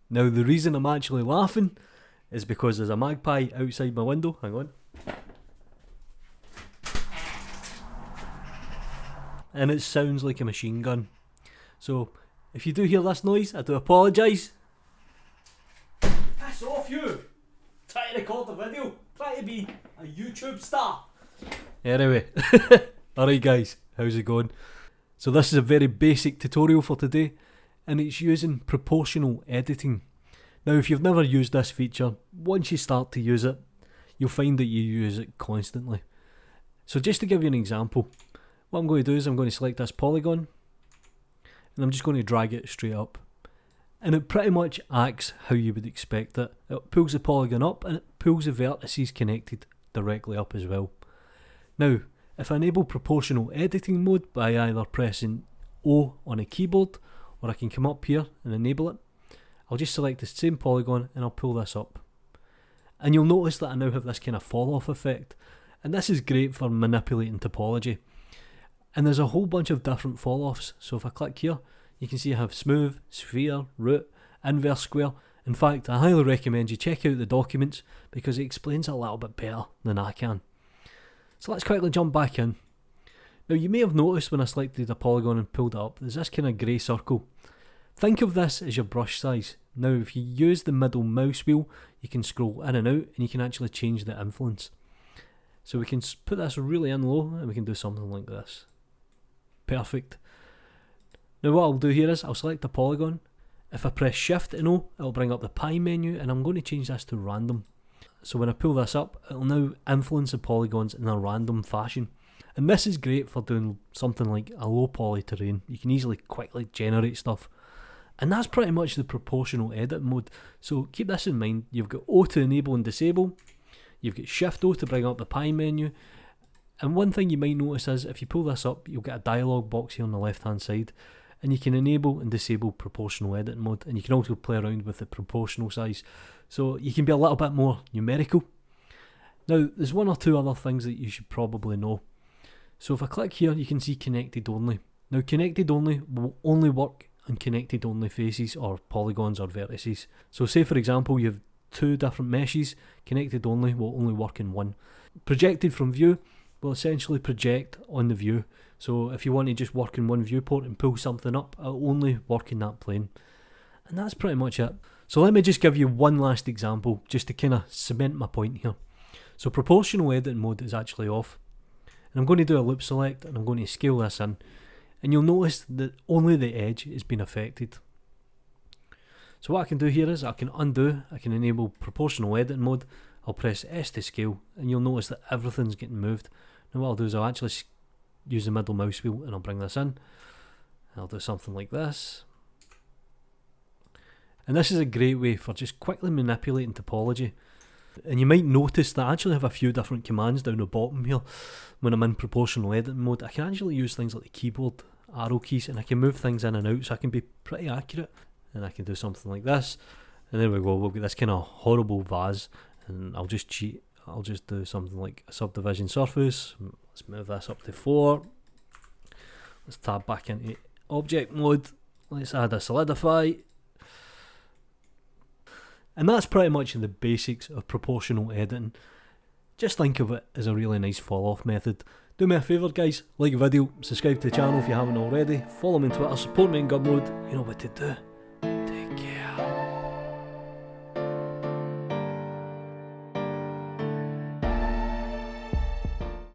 Now the reason I'm actually laughing is because there's a magpie outside my window. Hang on. And it sounds like a machine gun. So if you do hear this noise, I do apologise. Piss off, you! Try to record the video. Try to be a YouTube star. Anyway, alright guys, how's it going? So this is a very basic tutorial for today, and it's using proportional editing. Now if you've never used this feature, once you start to use it, you'll find that you use it constantly. So just to give you an example, what I'm going to do is I'm going to select this polygon, and I'm just going to drag it straight up. And it pretty much acts how you would expect it. It pulls the polygon up and it pulls the vertices connected directly up as well. Now, if I enable proportional editing mode by either pressing O on a keyboard, or I can come up here and enable it, I'll just select the same polygon and I'll pull this up. And you'll notice that I now have this kind of fall off effect. And this is great for manipulating topology. And there's a whole bunch of different fall offs. So if I click here, you can see I have smooth, sphere, root, inverse square. In fact, I highly recommend you check out the documents because it explains it a little bit better than I can. So let's quickly jump back in. Now you may have noticed when I selected a polygon and pulled it up, there's this kind of grey circle. Think of this as your brush size. Now if you use the middle mouse wheel, you can scroll in and out and you can actually change the influence. So we can put this really in low and we can do something like this. Perfect. Now what I'll do here is I'll select the polygon. If I press shift and O, it'll bring up the pie menu, and I'm going to change this to random. So when I pull this up, it'll now influence the polygons in a random fashion. And this is great for doing something like a low poly terrain. You can easily quickly generate stuff. And that's pretty much the proportional edit mode. So keep this in mind. You've got O to enable and disable. You've got shift O to bring up the pie menu. And one thing you might notice is if you pull this up, you'll get a dialog box here on the left hand side. And you can enable and disable proportional edit mode, and you can also play around with the proportional size, so you can be a little bit more numerical. Now there's one or two other things that you should probably know. So if I click here, you can see connected only. Now connected only will only work on connected only faces or polygons or vertices. So say for example you have two different meshes, connected only will only work in one. Projected from view will essentially project on the view. So if you want to just work in one viewport and pull something up, it'll only work in that plane. And that's pretty much it. So let me just give you one last example just to kind of cement my point here. So proportional edit mode is actually off. And I'm going to do a loop select and I'm going to scale this in. And you'll notice that only the edge has been affected. So what I can do here is I can undo, I can enable proportional edit mode. I'll press S to scale and you'll notice that everything's getting moved. Now what I'll do is I'll actually use the middle mouse wheel and I'll bring this in. I'll do something like this. And this is a great way for just quickly manipulating topology. And you might notice that I actually have a few different commands down the bottom here. When I'm in proportional edit mode, I can actually use things like the keyboard arrow keys and I can move things in and out, so I can be pretty accurate. And I can do something like this. And there we go, we'll get this kind of horrible vase. And I'll just cheat. I'll just do something like a subdivision surface. Let's move this up to 4. Let's tab back into object mode. Let's add a solidify. And that's pretty much the basics of proportional editing. Just think of it as a really nice fall off method. Do me a favour guys, like the video, subscribe to the channel if you haven't already, follow me on Twitter, support me in God mode, you know what to do.